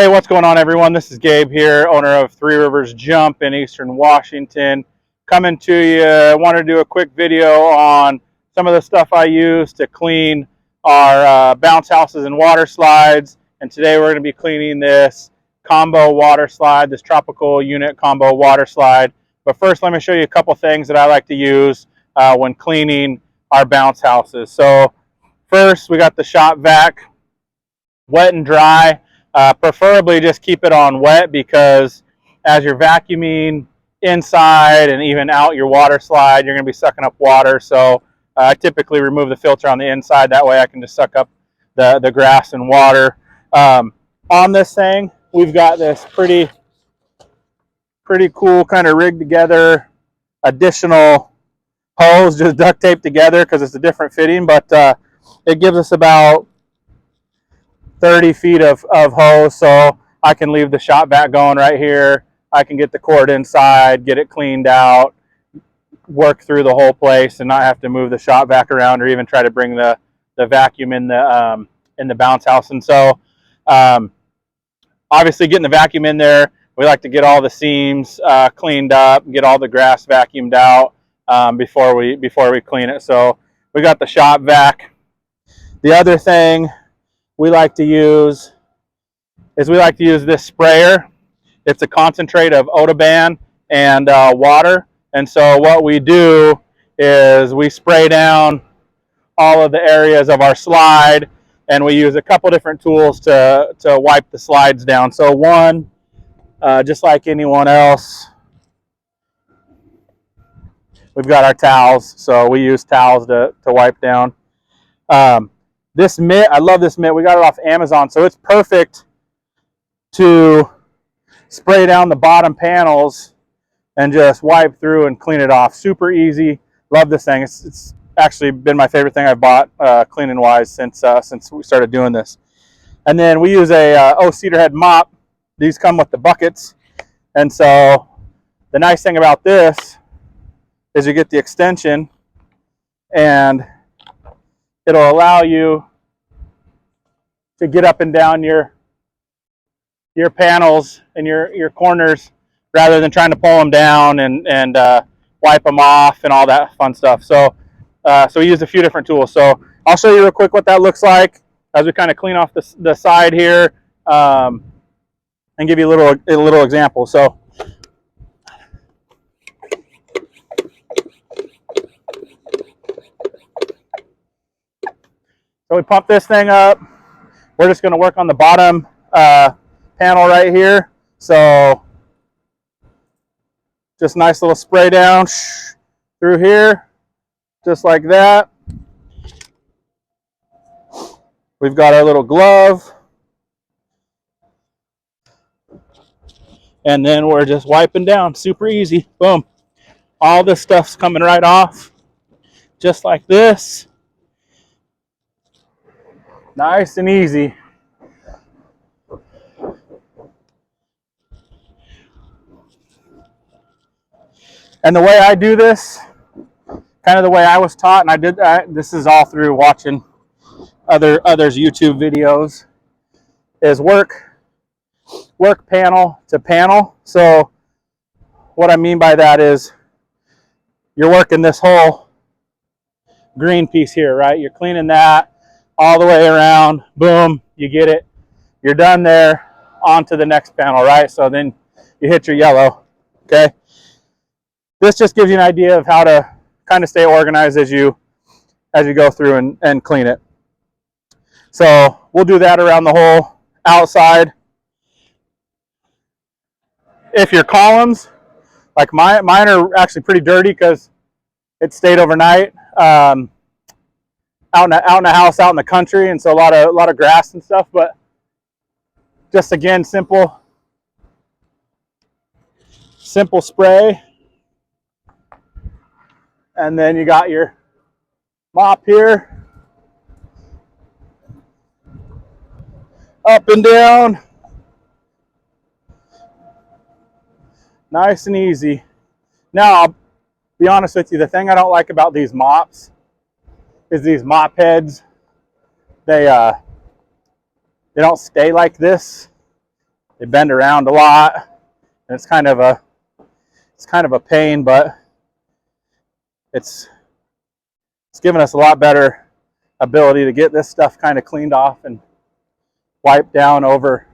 Hey, what's going on, everyone? This is Gabe here, owner of Three Rivers Jump in Eastern Washington. Coming to you, I want to do a quick video on some of the stuff I use to clean our bounce houses and water slides. And today we're going to be cleaning this combo water slide, this tropical unit combo water slide. But first, let me show you a couple things that I like to use when cleaning our bounce houses. So first, we got the shop vac, wet and dry. Preferably just keep it on wet, because as you're vacuuming inside and even out your water slide, you're going to be sucking up water. So I typically remove the filter on the inside. That way I can just suck up the grass and water. On this thing, we've got this pretty cool kind of rigged together additional hose, just duct taped together because it's a different fitting, but it gives us about 30 feet of hose, so I can leave the shop vac going right here. I can get the cord inside, get it cleaned out, work through the whole place, and not have to move the shop vac around or even try to bring the vacuum in the bounce house. And so obviously getting the vacuum in there, we like to get all the seams cleaned up, get all the grass vacuumed out before we clean it. So we got the shop vac. The other thing we like to use this sprayer. It's a concentrate of Otoban and water. And so what we do is we spray down all of the areas of our slide, and we use a couple different tools to wipe the slides down. So one, just like anyone else, we've got our towels. So we use towels to wipe down. This mitt, I love this mitt. We got it off Amazon, so it's perfect to spray down the bottom panels and just wipe through and clean it off. Super easy. Love this thing. It's actually been my favorite thing I've bought cleaning wise since we started doing this. And then we use a Cedarhead mop. These come with the buckets, and so the nice thing about this is you get the extension, and it'll allow you to get up and down your panels and your corners rather than trying to pull them down and wipe them off and all that fun stuff. So we use a few different tools. So I'll show you real quick what that looks like as we kind of clean off the side here, and give you a little example. So we pump this thing up. We're just going to work on the bottom panel right here. So just nice little spray down through here, just like that. We've got our little glove. And then we're just wiping down. Super easy. Boom. All this stuff's coming right off, just like this. Nice and easy. And the way I do this, kind of the way I was taught, and this is all through watching others' YouTube videos, is work panel to panel. So what I mean by that is you're working this whole green piece here, right? You're cleaning that all the way around. Boom, you get it. You're done there. On to the next panel, right? So then you hit your yellow. Okay. This just gives you an idea of how to kind of stay organized as you go through and clean it. So we'll do that around the whole outside. If your columns, like mine are actually pretty dirty because it stayed overnight. Out in a house out in the country, and so a lot of grass and stuff. But just again, simple spray, and then you got your mop here, up and down, nice and easy. Now I'll be honest with you, the thing I don't like about these mops is these mop heads. They don't stay like this. They bend around a lot, and it's kind of a pain, but it's given us a lot better ability to get this stuff kind of cleaned off and wiped down over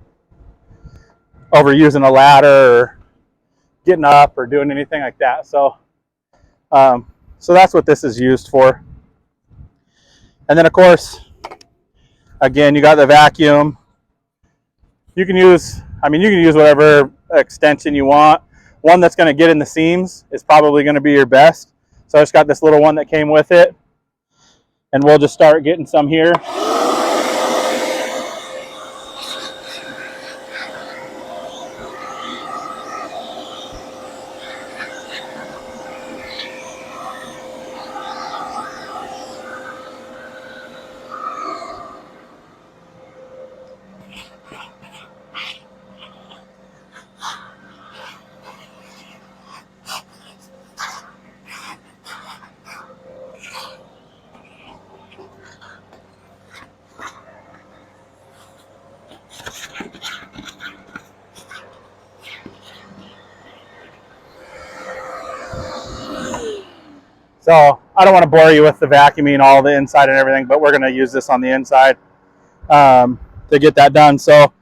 using a ladder or getting up or doing anything like that. So so that's what this is used for. And then of course, again, you got the vacuum. You can use whatever extension you want. One that's going to get in the seams is probably going to be your best. So I just got this little one that came with it, and we'll just start getting some here. So I don't want to bore you with the vacuuming, all the inside and everything, but we're going to use this on the inside to get that done. So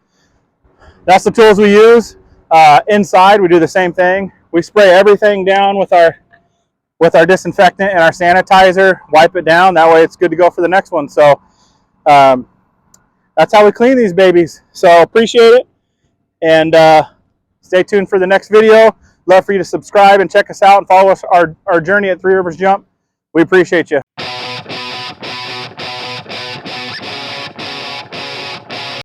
that's the tools we use. Inside, we do the same thing. We spray everything down with our disinfectant and our sanitizer, wipe it down. That way it's good to go for the next one. So that's how we clean these babies. So appreciate it. And stay tuned for the next video. Love for you to subscribe and check us out and follow us our journey at Three Rivers Jump. We appreciate you.